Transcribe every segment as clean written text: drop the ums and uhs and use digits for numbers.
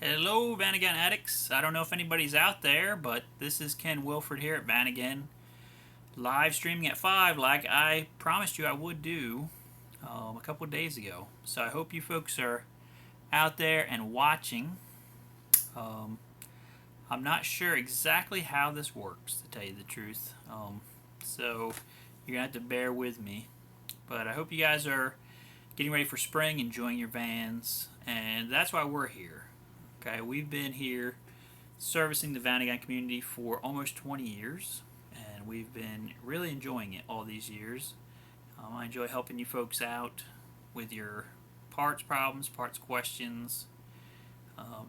Hello, Vanagon addicts. I don't know if anybody's out there, but this is Ken Wilford here at Vanagon, live streaming at 5 like I promised you I would do a couple of days ago. So I hope you folks are out there and watching. Um, I'm not sure exactly how this works, to tell you the truth. So you're going to have to bear with me. But I hope you guys are getting ready for spring, enjoying your vans, and that's why we're here. Okay, we've been here servicing the Vanagon community for almost 20 years, and we've been really enjoying it all these years. I enjoy helping you folks out with your parts problems, parts questions,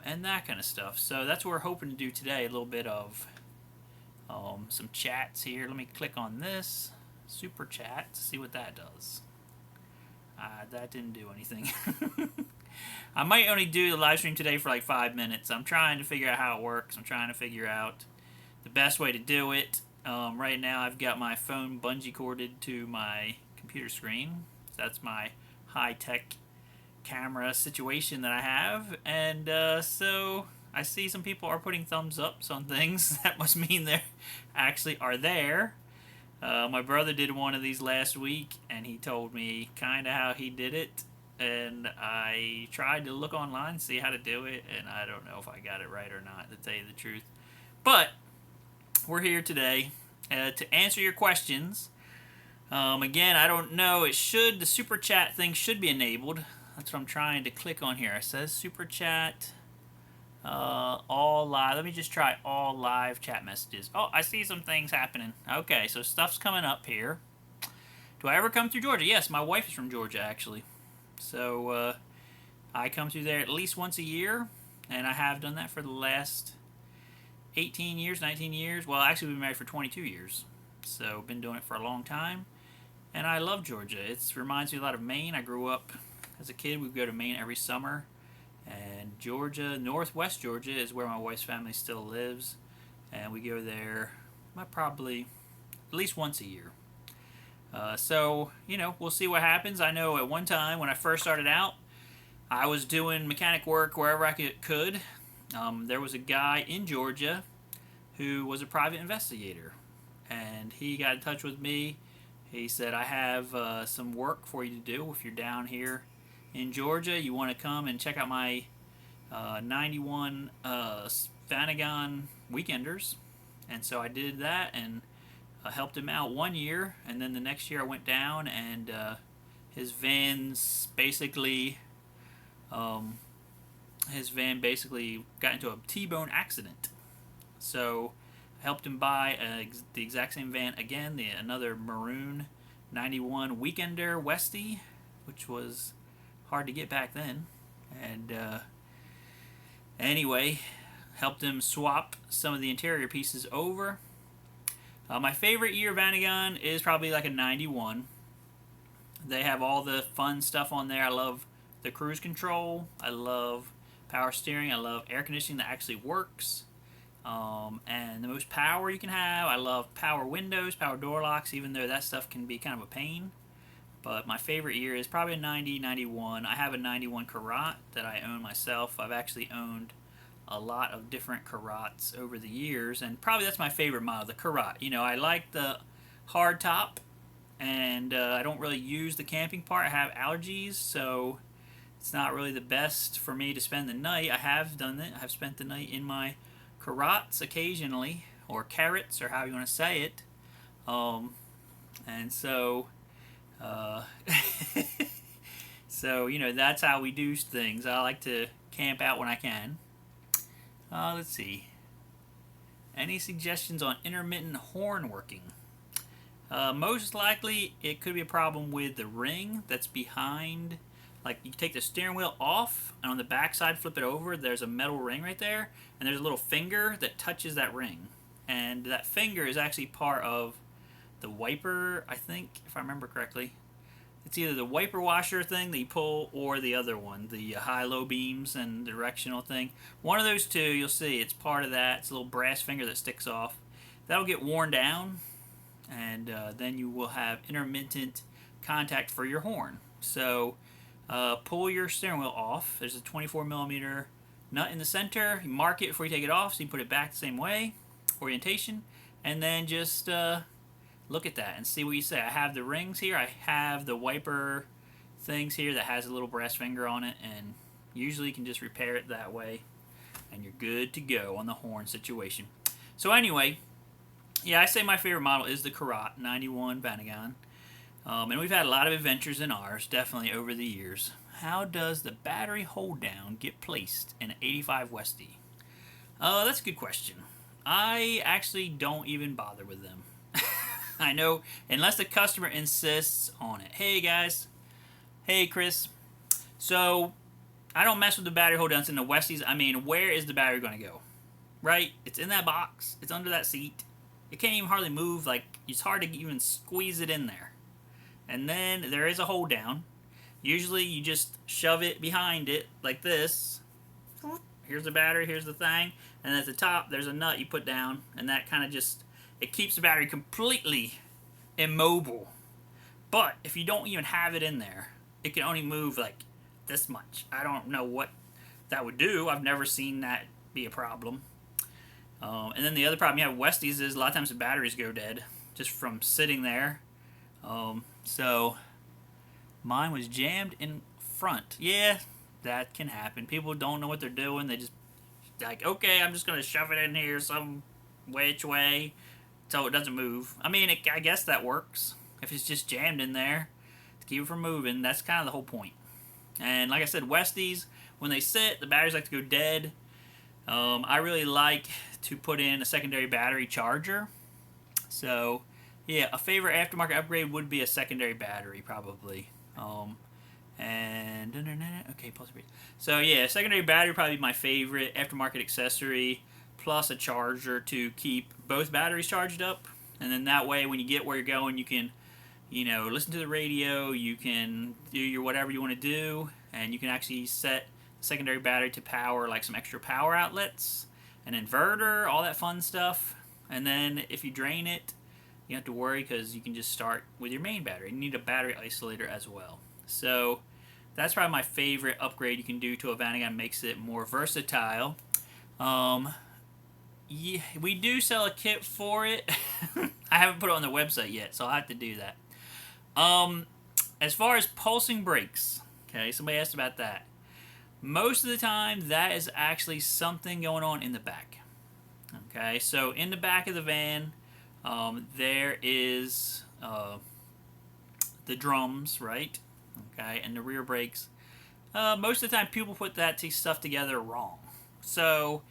and that kind of stuff. So that's what we're hoping to do today, a little bit of some chats here. Let me click on this, super chat, see what that does. That didn't do anything. I might only do the live stream today for like 5 minutes. I'm trying to figure out how it works. I'm trying to figure out the best way to do it. Right now I've got my phone bungee corded to my computer screen. That's my high-tech camera situation that I have. And so I see some people are putting thumbs ups on things. That must mean they actually are there. My brother did one of these last week, and he told me kind of how he did it. And I tried to look online and see how to do it, and I don't know if I got it right or not, to tell you the truth. But we're here today to answer your questions. Again, I don't know. The super chat thing should be enabled. That's what I'm trying to click on here. It says super chat. All live. Let me just try all live chat messages. Oh, I see some things happening. Okay, so stuff's coming up here. Do I ever come through Georgia? Yes, my wife is from Georgia, actually. So I come through there at least once a year, and I have done that for the last 18 years, 19 years. Well, actually, we've been married for 22 years. So been doing it for a long time, and I love Georgia. It reminds me a lot of Maine. I grew up as a kid. We'd go to Maine every summer. And Georgia, northwest Georgia, is where my wife's family still lives. And we go there probably at least once a year. So, we'll see what happens. I know at one time when I first started out, I was doing mechanic work wherever I could. There was a guy in Georgia who was a private investigator. And he got in touch with me. He said, I have some work for you to do if you're down here in Georgia. You want to come and check out my 91 Vanagon Weekenders. And so I did that and helped him out 1 year. And then the next year I went down and his van basically got into a T-bone accident. So I helped him buy the exact same van again, another maroon 91 Weekender Westie, which was hard to get back then. And anyway, helped him swap some of the interior pieces over. My favorite year of Vanagon is probably like a 91. They have all the fun stuff on there. I love the cruise control. I love power steering. I love air conditioning that actually works. And the most power you can have. I love power windows, power door locks, even though that stuff can be kind of a pain. But my favorite year is probably a 90, 91. I have a 91 Karat that I own myself. I've actually owned a lot of different Karats over the years, and probably that's my favorite model, the Karat. I like the hard top, and I don't really use the camping part. I have allergies, so it's not really the best for me to spend the night. I have done it. I've spent the night in my Karats occasionally, or carrots, or how you want to say it. And so so that's how we do things. I like to camp out when I can. Let's see. Any suggestions on intermittent horn working? Most likely it could be a problem with the ring that's behind. Like, you take the steering wheel off, and on the back side flip it over, there's a metal ring right there, and there's a little finger that touches that ring. And that finger is actually part of the wiper, I think, if I remember correctly. It's either the wiper washer thing that you pull or the other one, the high-low beams and directional thing. One of those two, you'll see, it's part of that. It's a little brass finger that sticks off. That'll get worn down, and then you will have intermittent contact for your horn. So pull your steering wheel off. There's a 24 millimeter nut in the center. You mark it before you take it off, so you put it back the same way, orientation, and then just look at that and see what you say. I have the rings here. I have the wiper things here that has a little brass finger on it, and usually you can just repair it that way, and you're good to go on the horn situation. So anyway, yeah, I say my favorite model is the Karat 91 Vanagon. And we've had a lot of adventures in ours, definitely over the years. How does the battery hold down get placed in an 85 Westie? That's a good question. I actually don't even bother with them. I know, unless the customer insists on it. Hey guys. Hey Chris. So, I don't mess with the battery hold downs in the Westies. I mean, where is the battery going to go? Right? It's in that box. It's under that seat. It can't even hardly move. Like, it's hard to even squeeze it in there. And then there is a hold down. Usually you just shove it behind it like this. Here's the battery, here's the thing. And at the top there's a nut you put down, and that kind of just, it keeps the battery completely immobile. But if you don't even have it in there, it can only move like this much. I don't know what that would do. I've never seen that be a problem. And then the other problem you have with Westies is a lot of times the batteries go dead just from sitting there. So mine was jammed in front. Yeah, that can happen. People don't know what they're doing. They just like, okay, I'm just gonna shove it in here some which way so it doesn't move. I mean, I guess that works if it's just jammed in there to keep it from moving. That's kind of the whole point. And like I said, Westies, when they sit, the batteries like to go dead. I really like to put in a secondary battery charger. So yeah, a favorite aftermarket upgrade would be a secondary battery, probably. And okay, pulse rate. So yeah, secondary battery would probably be my favorite aftermarket accessory, plus a charger to keep both batteries charged up. And then that way, when you get where you're going, you can, listen to the radio. You can do your whatever you want to do, and you can actually set the secondary battery to power like some extra power outlets, an inverter, all that fun stuff. And then if you drain it, you don't have to worry because you can just start with your main battery. You need a battery isolator as well. So that's probably my favorite upgrade you can do to a Vanagon. Makes it more versatile. Yeah, we do sell a kit for it. I haven't put it on the website yet, so I'll have to do that. As far as pulsing brakes, okay, somebody asked about that. Most of the time, that is actually something going on in the back. Okay, so in the back of the van, there is the drums, right? Okay, and the rear brakes. Most of the time, people put that stuff together wrong. So,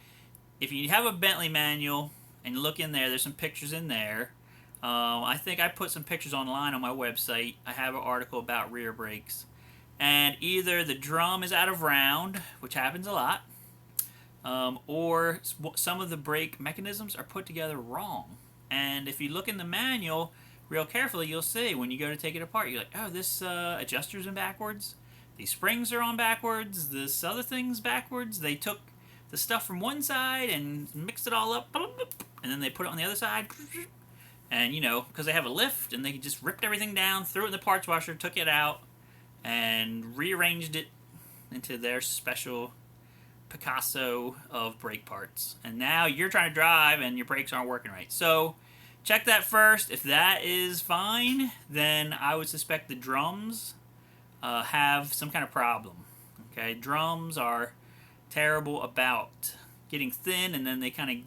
if you have a Bentley manual and look in there, there's some pictures in there. I think I put some pictures online on my website. I have an article about rear brakes. And either the drum is out of round, which happens a lot, or some of the brake mechanisms are put together wrong. And if you look in the manual real carefully, you'll see when you go to take it apart, you're like, oh, this adjuster's in backwards. These springs are on backwards. This other thing's backwards. They took the stuff from one side and mixed it all up, and then they put it on the other side. And, because they have a lift, and they just ripped everything down, threw it in the parts washer, took it out, and rearranged it into their special Picasso of brake parts. And now you're trying to drive and your brakes aren't working right. So check that first. If that is fine, then I would suspect the drums have some kind of problem. Okay, drums are terrible about getting thin, and then they kind of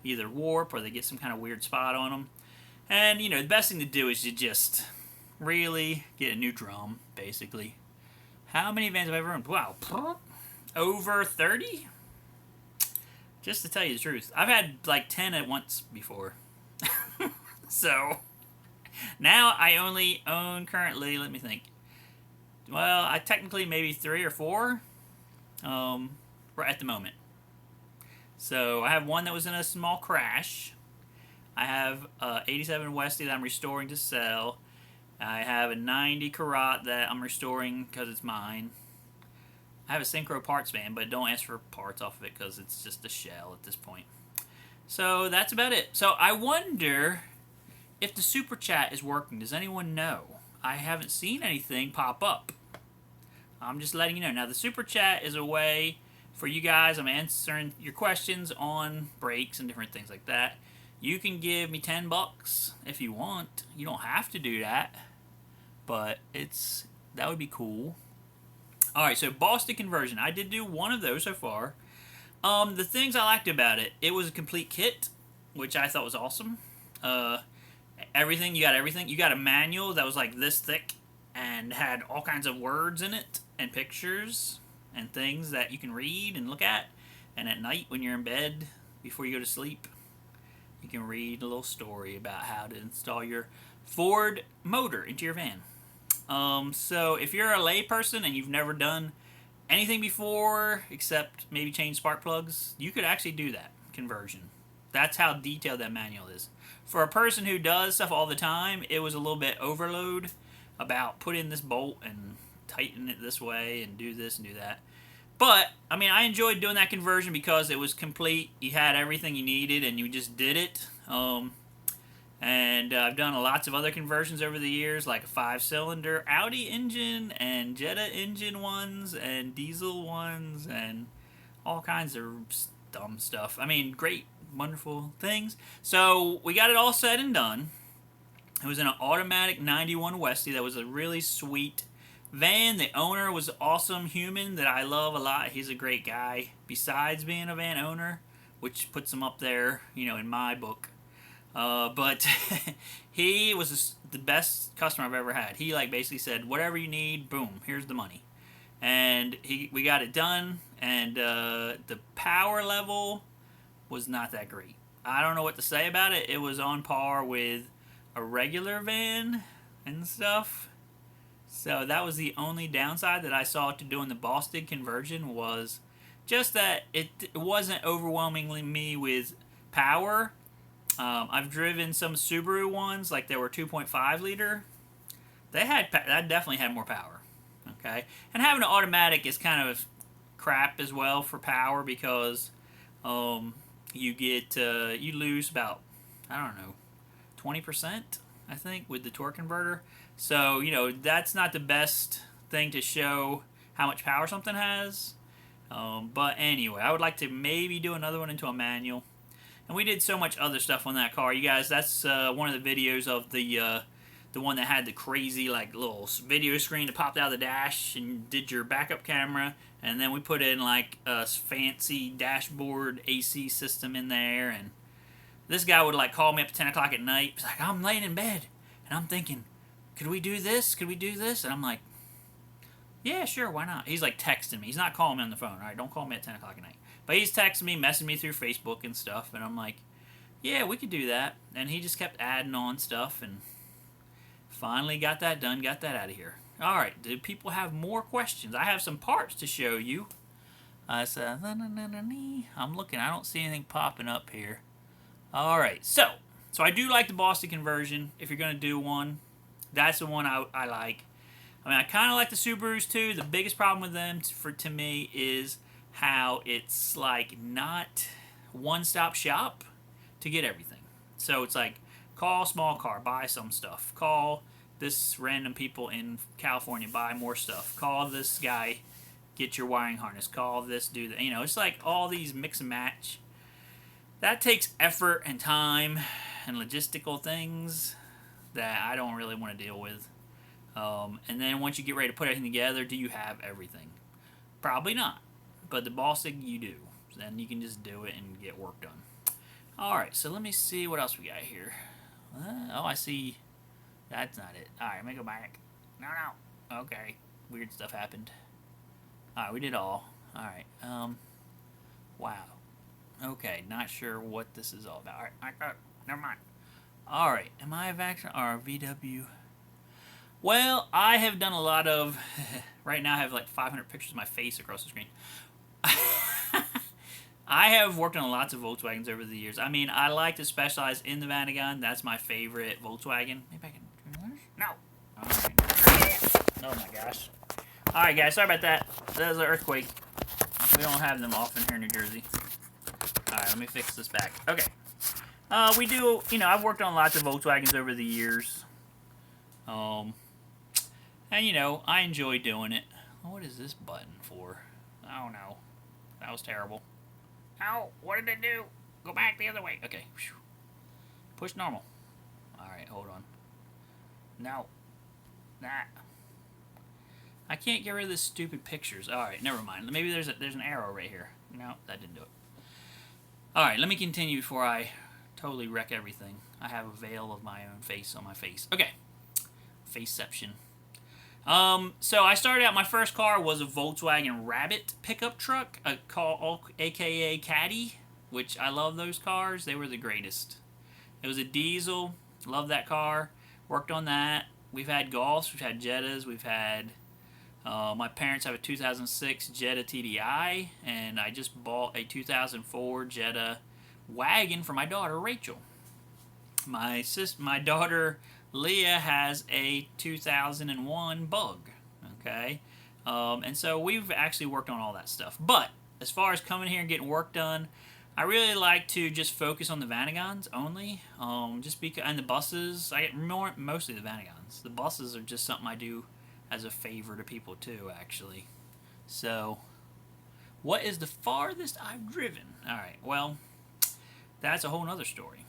either warp or they get some kind of weird spot on them. And the best thing to do is to just really get a new drum, basically. How many vans have I ever owned? Wow, over 30? Just to tell you the truth, I've had like 10 at once before. So now I only own currently, let me think. Well, I technically maybe 3 or 4 at the moment. So I have one that was in a small crash. I have a 87 Westie that I'm restoring to sell. I have a 90 Karat that I'm restoring because it's mine. I have a Synchro parts van, but don't ask for parts off of it because it's just a shell at this point. So that's about it. So I wonder if the Super Chat is working. Does anyone know? I haven't seen anything pop up. I'm just letting you know. Now, the Super Chat is a way for you guys. I'm answering your questions on brakes and different things like that. You can give me $10 if you want. You don't have to do that, but that would be cool. All right, so Boston conversion. I did do one of those so far. The things I liked about it, it was a complete kit, which I thought was awesome. Everything, you got everything. You got a manual that was like this thick and had all kinds of words in it and pictures and things that you can read and look at. And at night when you're in bed before you go to sleep, you can read a little story about how to install your Ford motor into your van. So if you're a layperson and you've never done anything before except maybe change spark plugs, you could actually do that conversion. That's how detailed that manual is. For a person who does stuff all the time, it was a little bit overload about put in this bolt and tighten it this way and do this and do that. But, I mean, I enjoyed doing that conversion because it was complete. You had everything you needed and you just did it. And I've done lots of other conversions over the years, like a 5-cylinder Audi engine and Jetta engine ones and diesel ones and all kinds of dumb stuff. I mean, great, wonderful things. So we got it all said and done. It was in an automatic 91 Westie that was a really sweet van. The owner was an awesome human that I love a lot. He's a great guy besides being a van owner, which puts him up there, in my book. But he was the best customer I've ever had. He basically said, whatever you need, boom, here's the money. And we got it done, and the power level was not that great. I don't know what to say about it. It was on par with a regular van and stuff. So that was the only downside that I saw to doing the Boston conversion, was just that it wasn't overwhelmingly me with power. I've driven some Subaru ones, like they were 2.5 liter. That definitely had more power. Okay, and having an automatic is kind of crap as well for power because you lose about, I don't know, 20%, I think, with the torque converter. So that's not the best thing to show how much power something has. But anyway, I would like to maybe do another one into a manual. And we did so much other stuff on that car. You guys, that's one of the videos of the one that had the crazy little video screen that popped out of the dash and did your backup camera. And then we put in a fancy dashboard AC system in there. And this guy would call me up at 10 o'clock at night. He's like, I'm laying in bed. And I'm thinking, could we do this? Could we do this? And I'm like, yeah, sure, why not? He's texting me. He's not calling me on the phone. All right, don't call me at 10 o'clock at night. But he's texting me, messaging me through Facebook and stuff, and I'm like, yeah, we could do that. And he just kept adding on stuff, and finally got that done, got that out of here. All right, do people have more questions? I have some parts to show you. I'm looking, I don't see anything popping up here. All right, so I do like the Boston conversion. If you're going to do one, that's the one I like. I mean, I kind of like the Subarus too. The biggest problem with them, to me, is how it's not one-stop shop to get everything. So it's call small car, buy some stuff. Call this random people in California, buy more stuff. Call this guy, get your wiring harness. Call this, do that. It's all these mix and match. That takes effort and time and logistical things that I don't really want to deal with. And then once you get ready to put everything together, do you have everything? Probably not. But the Boston, you do. Then you can just do it and get work done. Alright, so let me see what else we got here. I see. That's not it. Alright, let me go back. No. Okay. Weird stuff happened. Alright, we did all. Alright. Wow. Okay, not sure what this is all about. Alright, never mind. Alright, am I a vaccine or a VW? Well, I have done a lot of... right now I have 500 pictures of my face across the screen. I have worked on lots of Volkswagens over the years. I mean, I like to specialize in the Vanagon. That's my favorite Volkswagen. Maybe I can... No! Alright. Oh my gosh. Alright guys, sorry about that. That was an earthquake. We don't have them often here in New Jersey. Alright, let me fix this back. Okay. We do... I've worked on lots of Volkswagens over the years. And, I enjoy doing it. What is this button for? I don't know. That was terrible. Ow, what did it do? Go back the other way. Okay. Push normal. Alright, hold on. No. That. I can't get rid of this stupid pictures. Alright, never mind. Maybe there's an arrow right here. No, that didn't do it. Alright, let me continue before I totally wreck everything. I have a veil of my own face on my face. Okay. Faceception. So I started out, my first car was a Volkswagen Rabbit pickup truck, aka Caddy, which I love those cars. They were the greatest. It was a diesel. Love that car. Worked on that. We've had Golfs, we've had Jettas, we've had, my parents have a 2006 Jetta TDI, and I just bought a 2004 Jetta wagon for my daughter, Rachel. My daughter, Leah, has a 2001 Bug, okay? And so we've actually worked on all that stuff. But as far as coming here and getting work done, I really like to just focus on the Vanagons only, just because, and the buses. I get mostly the Vanagons. The buses are just something I do as a favor to people too, actually. So, what is the farthest I've driven? All right, well, that's a whole nother story.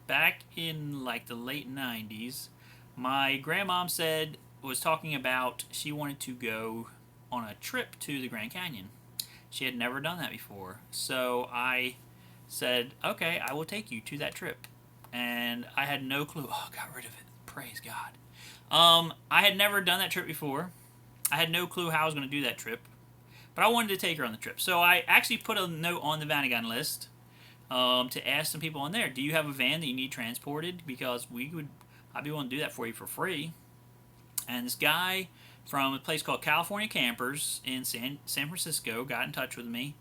Back in like the late 90s, my grandmom was talking about she wanted to go on a trip to the Grand Canyon. She had never done that before, so I said, okay, I will take you to that trip. And I had no clue. Oh, got rid of it. Praise God. I had never done that trip before. I had no clue how I was going to do that trip. But I wanted to take her on the trip. So I actually put a note on the Vanagon list to ask some people on there, do you have a van that you need transported? Because I'd be willing to do that for you for free. And this guy from a place called California Campers in San Francisco got in touch with me.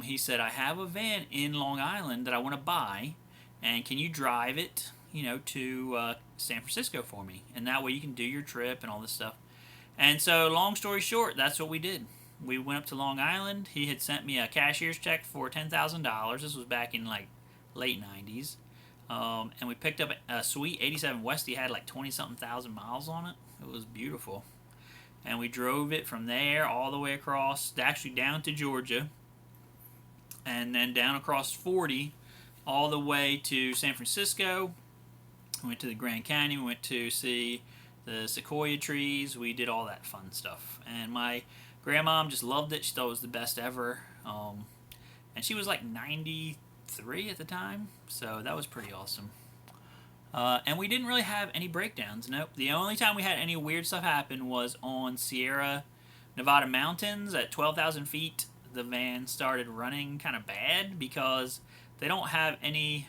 He said, I have a van in Long Island that I want to buy, and can you drive it, to San Francisco for me? And that way you can do your trip and all this stuff. And so, long story short, that's what we did. We went up to Long Island. He had sent me a cashier's check for $10,000. This was back in, like, late 90s. And we picked up a sweet 87 West. He had, like, 20-something thousand miles on it. It was beautiful. And we drove it from there all the way across, actually down to Georgia, and then down across 40 all the way to San Francisco. We went to the Grand Canyon. We went to see the sequoia trees. We did all that fun stuff. And my grandmom just loved it. She thought it was the best ever. And she was like 93 at the time, so that was pretty awesome. And we didn't really have any breakdowns. Nope. The only time we had any weird stuff happen was on Sierra Nevada mountains at 12,000 feet. The van started running kind of bad because they don't have any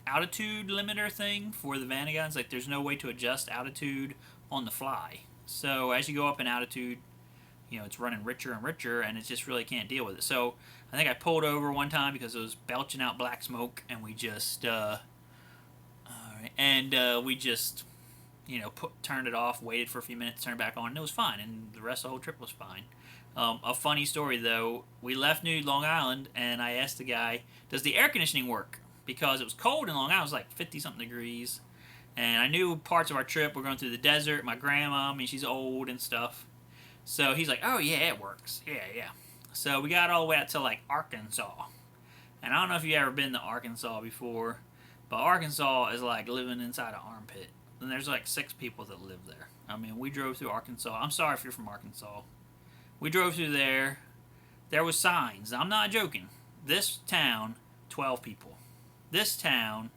altitude limiter thing for the Vanagons. Like, there's no way to adjust altitude on the fly. So as you go up in altitude, it's running richer and richer, and it just really can't deal with it. So I think I pulled over one time because it was belching out black smoke, and we just turned it off, waited for a few minutes, turned it back on, and it was fine, and the rest of the whole trip was fine. A funny story, though, we left Long Island, and I asked the guy, does the air conditioning work? Because it was cold in Long Island. It was like 50-something degrees. And I knew parts of our trip were going through the desert. My grandma, she's old and stuff. So he's like, oh, yeah, it works. Yeah. So we got all the way out to, like, Arkansas. And I don't know if you've ever been to Arkansas before, but Arkansas is like living inside an armpit. And there's like 6 people that live there. We drove through Arkansas. I'm sorry if you're from Arkansas. We drove through there. There was signs. I'm not joking. This town, 12 people. This town,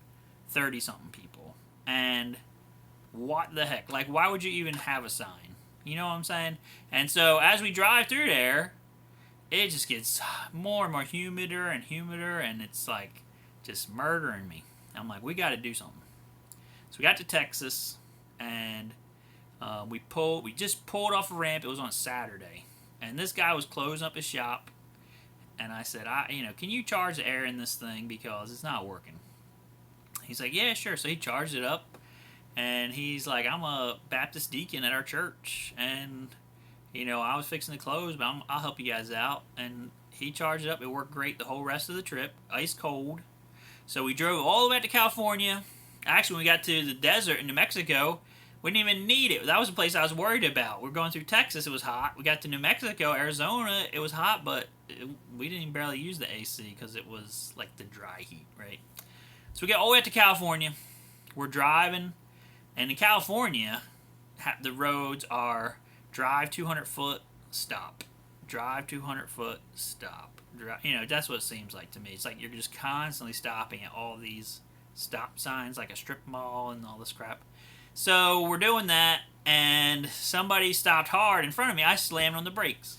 30-something people. And what the heck? Like, why would you even have a sign? You know what I'm saying? And so, as we drive through there, it just gets more and more humider, and it's like just murdering me. I'm like, we got to do something. So we got to Texas, and we just pulled off a ramp. It was on a Saturday. And this guy was closing up his shop, and I said, can you charge the air in this thing because it's not working? He's like, yeah, sure. So he charged it up, and he's like, I'm a Baptist deacon at our church, and I was fixing to close, but I'll help you guys out. And he charged it up. It worked great the whole rest of the trip, ice cold. So we drove all the way back to California. Actually, when we got to the desert in New Mexico, We didn't even need it. That was the place I was worried about. We're going through Texas. It was hot. We got to New Mexico, Arizona. It was hot, but we didn't even barely use the AC because it was like the dry heat, right? So we get all the way up to California. We're driving, and in California, the roads are drive 200 foot, stop. Drive 200 foot, stop. You know, that's what it seems like to me. It's like you're just constantly stopping at all these stop signs, like a strip mall and all this crap. So we're doing that, and somebody stopped hard in front of me. I slammed on the brakes,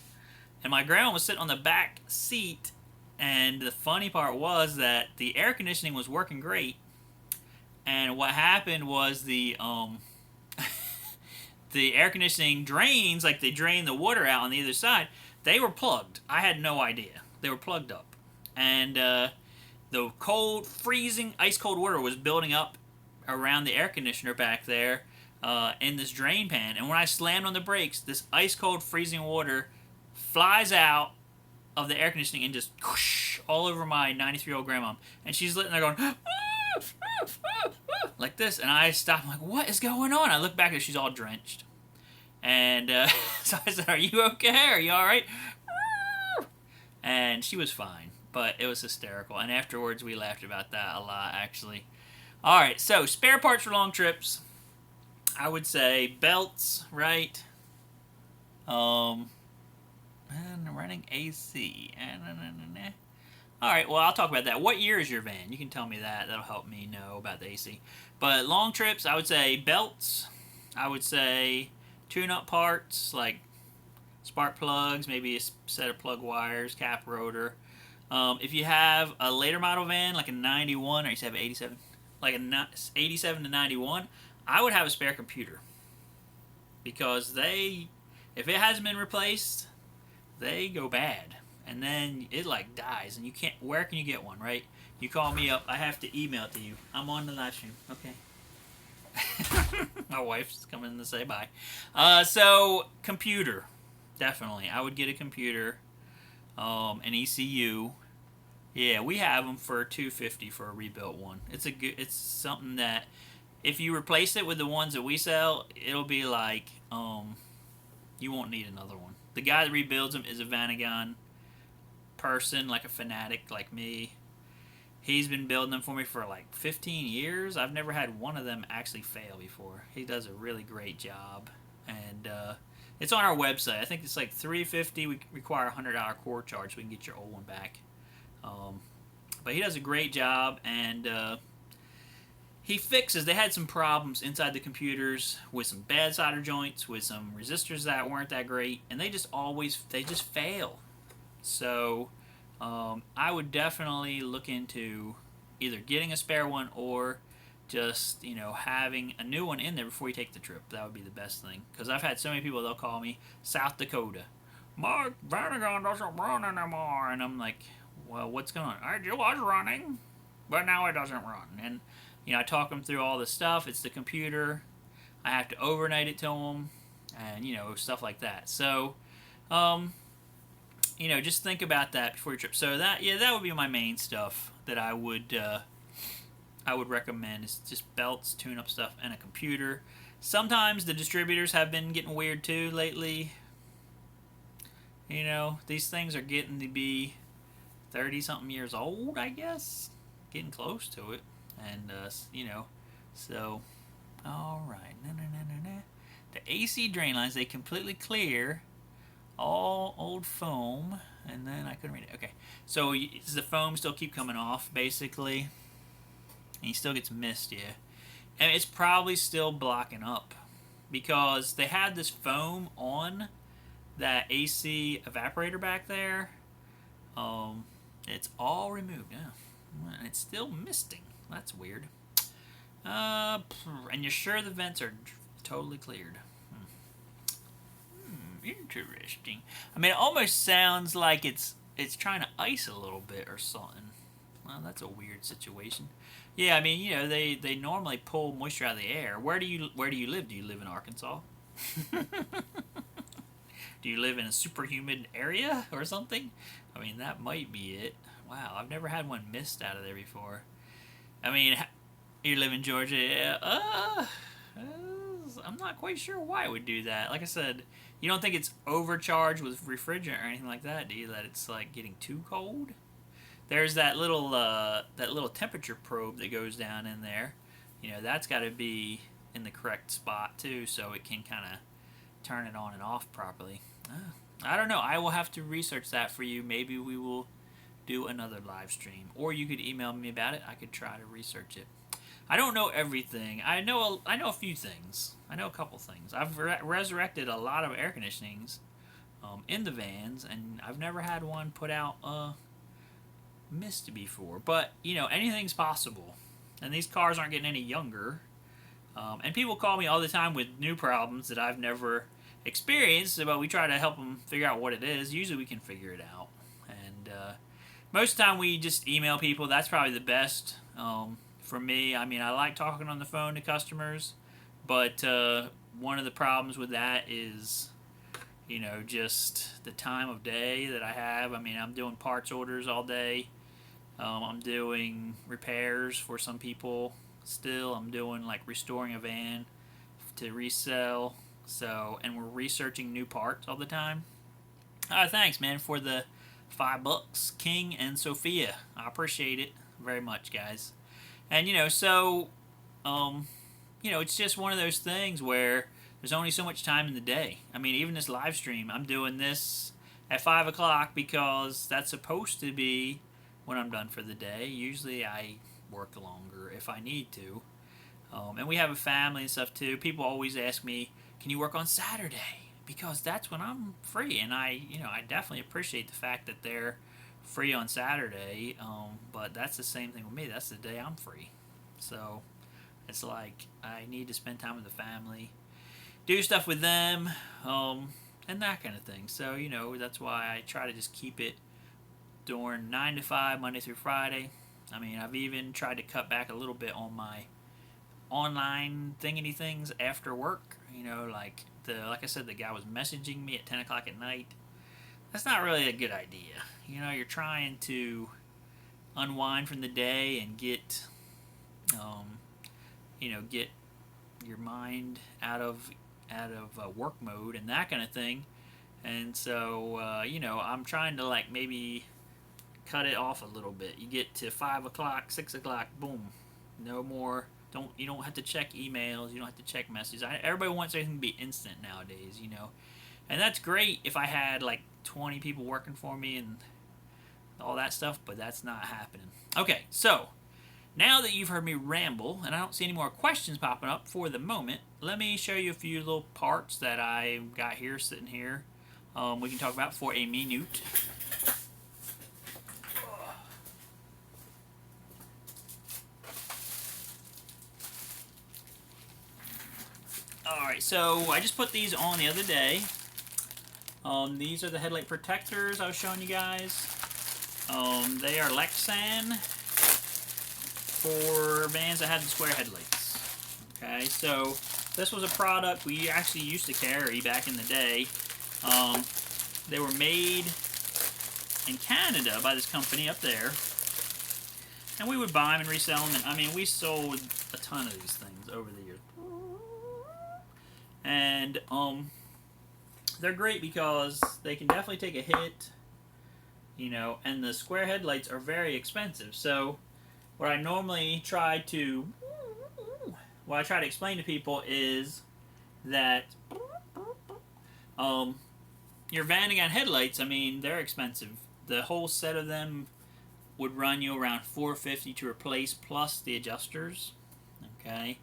and my grandma was sitting on the back seat. And the funny part was that the air conditioning was working great, and what happened was the the air conditioning drains, like they drain the water out on the other side, they were plugged. I had no idea. They were plugged up. And the cold, freezing, ice cold water was building up around the air conditioner back there in this drain pan. And when I slammed on the brakes, this ice cold, freezing water flies out of the air conditioning and just whoosh, all over my 93-year-old grandma. And she's sitting there going, like this. And I stopped. I'm like, what is going on? I look back and she's all drenched. And so I said, are you okay? Are you all right? And she was fine, but it was hysterical. And afterwards, we laughed about that a lot, actually. All right, so spare parts for long trips. I would say belts, right? And running AC. All right, well, I'll talk about that. What year is your van? You can tell me that. That'll help me know about the AC. But long trips, I would say belts. I would say tune-up parts, like spark plugs, maybe a set of plug wires, cap rotor. If you have a later model van, like a 91, or you have 87, like a 87 to 91, I would have a spare computer. Because if it hasn't been replaced, they go bad. And then it like dies, and you can't, where can you get one, right? You call me up, I have to email it to you. I'm on the live stream, okay. My wife's coming to say bye. So, computer. Definitely. I would get a computer. An ECU. Yeah, we have them for $250 for a rebuilt one. It's something that if you replace it with the ones that we sell, it'll be like you won't need another one. The guy that rebuilds them is a Vanagon person, like a fanatic like me. He's been building them for me for like 15 years. I've never had one of them actually fail before. He does a really great job. And it's on our website. I think it's like $350. We require a $100 core charge so we can get your old one back. But he does a great job, and he fixes. They had some problems inside the computers with some bad solder joints, with some resistors that weren't that great, and they just fail. So I would definitely look into either getting a spare one or just, having a new one in there before you take the trip. That would be the best thing. Because I've had so many people, they'll call me, South Dakota. My Vanagon doesn't run anymore. And I'm like, well, what's going on? It was running, but now it doesn't run. And, I talk them through all the stuff. It's the computer. I have to overnight it to them. And, stuff like that. So, just think about that before your trip. So that would be my main stuff that I would recommend is just belts, tune-up stuff, and a computer. Sometimes the distributors have been getting weird too lately. These things are getting to be 30-something years old, I guess. Getting close to it. And, so, all right. The AC drain lines, they completely clear all old foam. And then I couldn't read it. Okay. So, does the foam still keep coming off, basically? And he still gets mist, yeah. And it's probably still blocking up because they had this foam on that AC evaporator back there. It's all removed, yeah. And it's still misting. That's weird. And you're sure the vents are totally cleared? Interesting. I mean, it almost sounds like it's trying to ice a little bit or something. Well, that's a weird situation. Yeah, I mean, they normally pull moisture out of the air. Where do you live? Do you live in Arkansas? Do you live in a super humid area or something? I mean, that might be it. Wow, I've never had one mist out of there before. I mean, you live in Georgia? Yeah. is, I'm not quite sure why it would do that. Like I said, you don't think it's overcharged with refrigerant or anything like that, do you? That it's like getting too cold? There's that little temperature probe that goes down in there. You know, that's got to be in the correct spot too, so it can kind of turn it on and off properly. I don't know. I will have to research that for you. Maybe we will do another live stream, or you could email me about it. I could try to research it. I don't know everything. I know a few things. I know a couple things. I've resurrected a lot of air conditionings in the vans, and I've never had one put out mist before. But you know, anything's possible. And these cars aren't getting any younger. And people call me all the time with new problems that I've never experienced, but we try to help them figure out what it is. Usually we can figure it out. And most of the time we just email people. That's probably the best for me. I mean, I like talking on the phone to customers, but one of the problems with that is, you know, just the time of day that I have. I mean, I'm doing parts orders all day. I'm doing repairs for some people still. I'm doing like restoring a van to resell. So, and we're researching new parts all the time. Thanks, man, for the $5, King and Sophia. I appreciate it very much, guys. And you know, so you know, it's just one of those things where there's only so much time in the day. I mean, even this live stream, I'm doing this at 5 o'clock because that's supposed to be when I'm done for the day. Usually I work longer if I need to. And we have a family and stuff too. People always ask me, can you work on Saturday? Because that's when I'm free. And I definitely appreciate the fact that they're free on Saturday. But that's the same thing with me. That's the day I'm free. So it's like I need to spend time with the family, do stuff with them, and that kind of thing. So, you know, that's why I try to just keep it during 9 to 5, Monday through Friday. I mean, I've even tried to cut back a little bit on my online thingity things after work. You know, like I said, the guy was messaging me at 10 o'clock at night. That's not really a good idea. You know, you're trying to unwind from the day and get, you know, get your mind out of work mode and that kind of thing. And so, you know, I'm trying to like maybe cut it off a little bit. You get to 5 o'clock, 6 o'clock, boom, no more. You don't have to check emails. You don't have to check messages. Everybody wants everything to be instant nowadays, you know, and that's great if I had like 20 people working for me and all that stuff, but that's not happening. Okay, so now that you've heard me ramble and I don't see any more questions popping up for the moment, let me show you a few little parts that I got here sitting here. We can talk about for a minute. Alright, so I just put these on the other day. These are the headlight protectors I was showing you guys. They are Lexan for vans that had the square headlights. Okay, so this was a product we actually used to carry back in the day. They were made in Canada by this company up there. And we would buy them and resell them. And I mean, we sold a ton of these things over the years. And they're great because they can definitely take a hit, you know, and the square headlights are very expensive. So what I normally try to explain to people is that your Vanagon headlights, I mean, they're expensive. The whole set of them would run you around $450 to replace, plus the adjusters. Okay.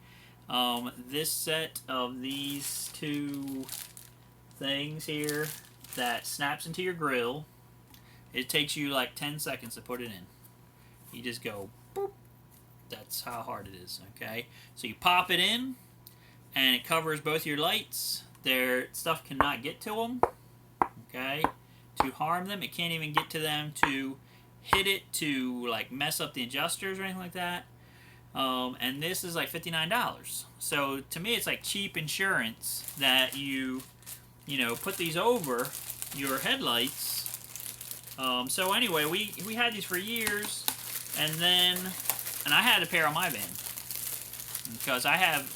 This set of these two things here that snaps into your grill, it takes you like 10 seconds to put it in. You just go boop. That's how hard it is. Okay, so you pop it in and it covers both your lights. Their stuff cannot get to them. Okay, to harm them, it can't even get to them to hit it, to like mess up the adjusters or anything like that. And this is like $59. So to me, it's like cheap insurance that you know, put these over your headlights. So anyway, we had these for years, and I had a pair on my van because I have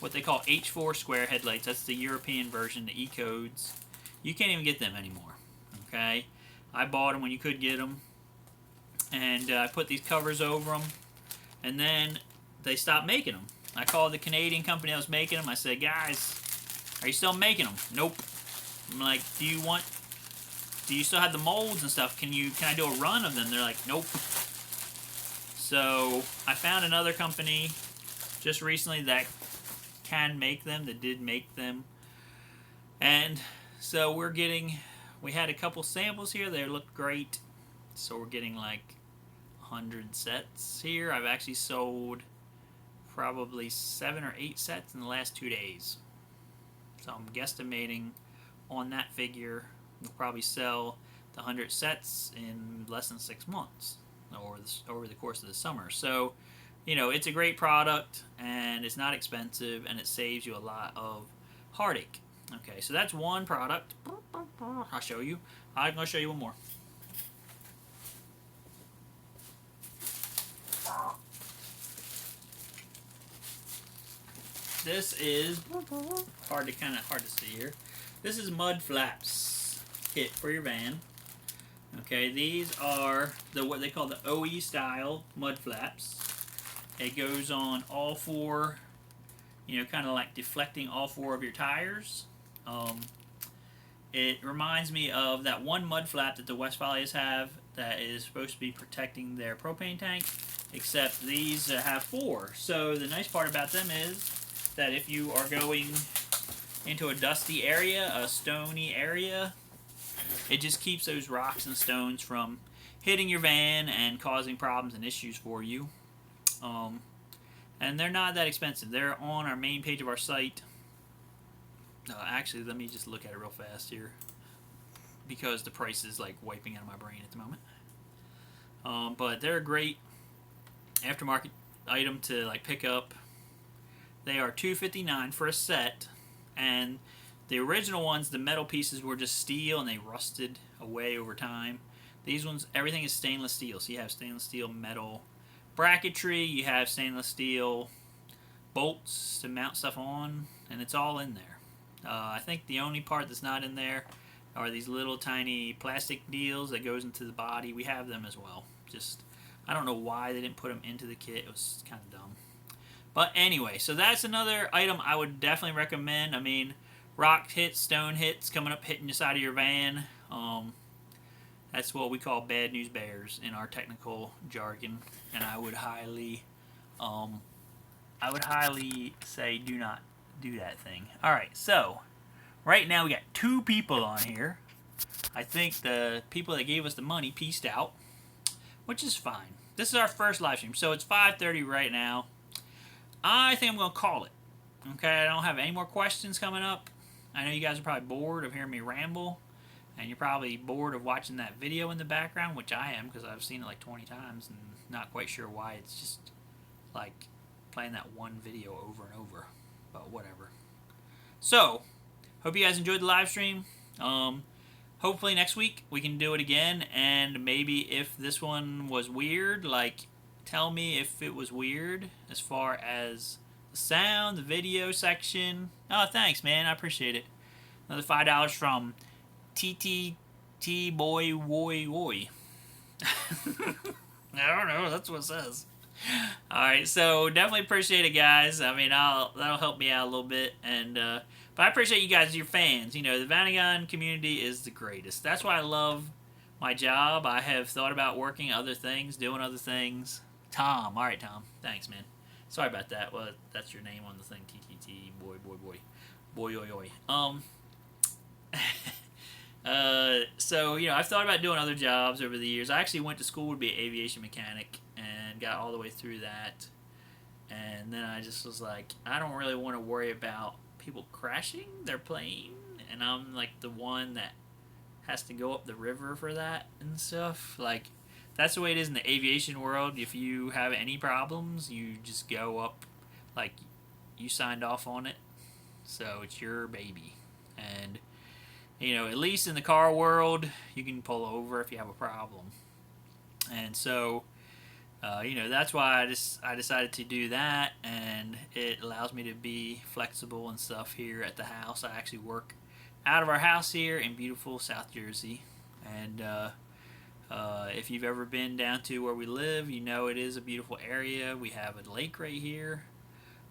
what they call H4 square headlights. That's the European version, the E-codes. You can't even get them anymore. Okay, I bought them when you could get them, and I put these covers over them, and then they stopped making them. I called the Canadian company that was making them. I said, guys, are you still making them? Nope. I'm like, do you still have the molds and stuff? Can I do a run of them? They're like, nope. So I found another company just recently that can make them, that did make them. And so we had a couple samples here. They looked great. So we're getting like 100 sets here. I've actually sold probably 7 or 8 sets in the last 2 days. So I'm guesstimating on that figure, we'll probably sell the 100 sets in less than 6 months over the course of the summer. So, you know, it's a great product, and it's not expensive, and it saves you a lot of heartache. Okay, so that's one product. I'll show you. I'm going to show you one more. This is hard to see here. This is mud flaps kit for your van. Okay, these are what they call the OE style mud flaps. It goes on all 4, you know, kind of like deflecting all 4 of your tires. It reminds me of that one mud flap that the Westphalias have that is supposed to be protecting their propane tank, except these have 4. So the nice part about them is that if you are going into a dusty area, a stony area, it just keeps those rocks and stones from hitting your van and causing problems and issues for you. And they're not that expensive. They're on our main page of our site. Actually, let me just look at it real fast here, because the price is like wiping out of my brain at the moment. But they're a great aftermarket item to like pick up. They are $2.59 for a set, and the original ones, the metal pieces were just steel and they rusted away over time. These ones, everything is stainless steel. So you have stainless steel metal bracketry, you have stainless steel bolts to mount stuff on, and it's all in there. I think the only part that's not in there are these little tiny plastic deals that goes into the body. We have them as well. Just, I don't know why they didn't put them into the kit. It was kind of dumb. But anyway, so that's another item I would definitely recommend. I mean, rock hits, stone hits, coming up hitting the side of your van. That's what we call bad news bears in our technical jargon, and I would highly say do not do that thing. All right, so right now we got 2 people on here. I think the people that gave us the money pieced out, which is fine. This is our first live stream, so it's 5:30 right now. I think I'm going to call it. Okay, I don't have any more questions coming up. I know you guys are probably bored of hearing me ramble, and you're probably bored of watching that video in the background, which I am, because I've seen it like 20 times and not quite sure why. It's just like playing that one video over and over, but whatever. So, hope you guys enjoyed the live stream. Hopefully next week we can do it again, and maybe if this one was weird, like, tell me if it was weird as far as the sound, the video section. Oh, thanks, man. I appreciate it. Another $5 from TTT Boy Woy Woy. I don't know. That's what it says. All right, so definitely appreciate it, guys. I mean, that'll help me out a little bit, and but I appreciate you guys, your fans. You know, the Vanagon community is the greatest. That's why I love my job. I have thought about working other things, doing other things. Tom. All right, Tom. Thanks, man. Sorry about that. Well, that's your name on the thing. TTT. Boy. Boy, oi, oi. So, you know, I've thought about doing other jobs over the years. I actually went to school to be an aviation mechanic and got all the way through that. And then I just was like, I don't really want to worry about people crashing their plane. And I'm like the one that has to go up the river for that and stuff. Like, that's the way it is in the aviation world. If you have any problems, you just go up, like, you signed off on it, so it's your baby. And, you know, at least in the car world, you can pull over if you have a problem. And so, You know, that's why I decided to do that, and it allows me to be flexible and stuff here at the house. I actually work out of our house here in beautiful South Jersey, and if you've ever been down to where we live, you know it is a beautiful area. We have a lake right here,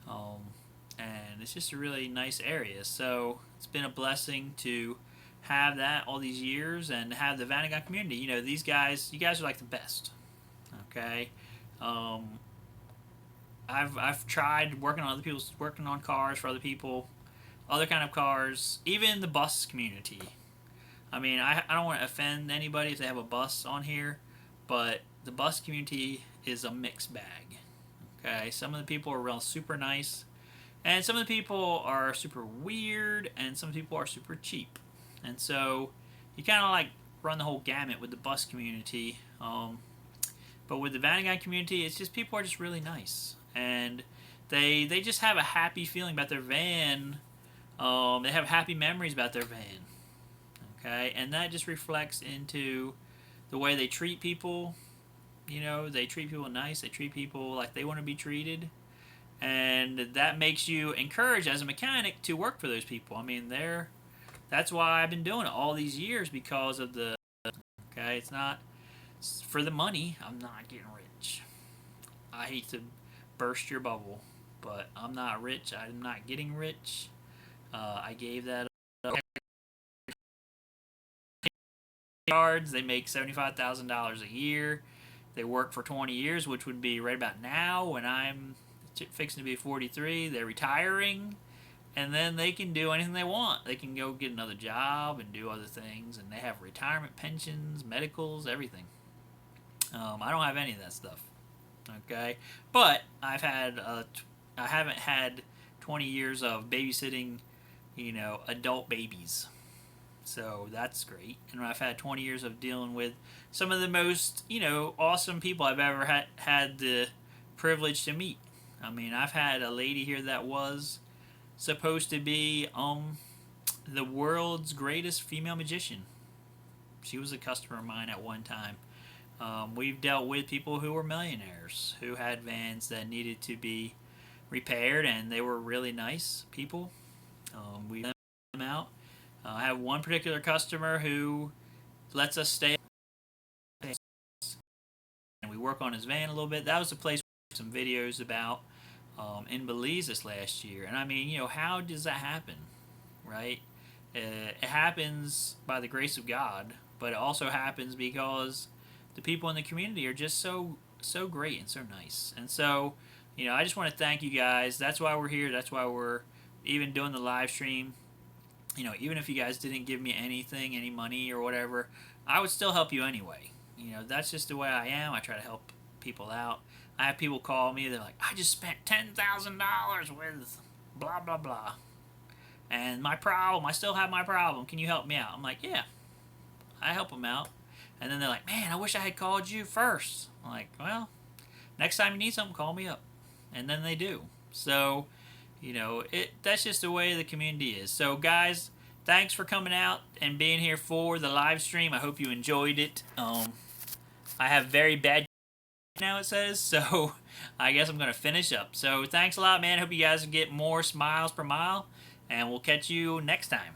um, and it's just a really nice area. So it's been a blessing to have that all these years and have the Vanagon community. You know, these guys, you guys are like the best. Okay, um, I've tried working on cars for other people, other kind of cars, even the bus community. I mean, I don't want to offend anybody if they have a bus on here, but the bus community is a mixed bag. Okay, some of the people are real super nice, and some of the people are super weird, and some people are super cheap. And so you kind of like run the whole gamut with the bus community. But with the Vanagon community, it's just people are just really nice, and they just have a happy feeling about their van. They have happy memories about their van. Okay, and that just reflects into the way they treat people. You know, they treat people nice. They treat people like they want to be treated, and that makes you encouraged as a mechanic to work for those people. I mean, that's why I've been doing it all these years because of the. Okay, it's not for the money. I'm not getting rich. I hate to burst your bubble, but I'm not rich. I'm not getting rich. I gave that up. Yards. They make $75,000 a year. They work for 20 years, which would be right about now when I'm fixing to be 43. They're retiring, and then they can do anything they want. They can go get another job and do other things, and they have retirement pensions, medicals, everything. I don't have any of that stuff. Okay, but I haven't had 20 years of babysitting, you know, adult babies. So that's great. And I've had 20 years of dealing with some of the most, you know, awesome people I've ever had the privilege to meet. I mean, I've had a lady here that was supposed to be the world's greatest female magician. She was a customer of mine at one time. We've dealt with people who were millionaires who had vans that needed to be repaired, and they were really nice people. We let them out. I have one particular customer who lets us stay, and we work on his van a little bit. That was the place we did some videos about in Belize this last year. And I mean, you know, how does that happen, right? It happens by the grace of God, but it also happens because the people in the community are just so great and so nice. And so, you know, I just want to thank you guys. That's why we're here. That's why we're even doing the live stream. You know, even if you guys didn't give me anything, any money or whatever, I would still help you anyway. You know, that's just the way I am. I try to help people out. I have people call me. They're like, I just spent $10,000 with blah blah blah, and my problem. I still have my problem. Can you help me out? I'm like, yeah, I help them out. And then they're like, man, I wish I had called you first. I'm like, well, next time you need something, call me up. And then they do. So, you know, that's just the way the community is. So, guys, thanks for coming out and being here for the live stream. I hope you enjoyed it. I have very bad now, it says, so I guess I'm going to finish up. So, thanks a lot, man. Hope you guys get more smiles per mile, and we'll catch you next time.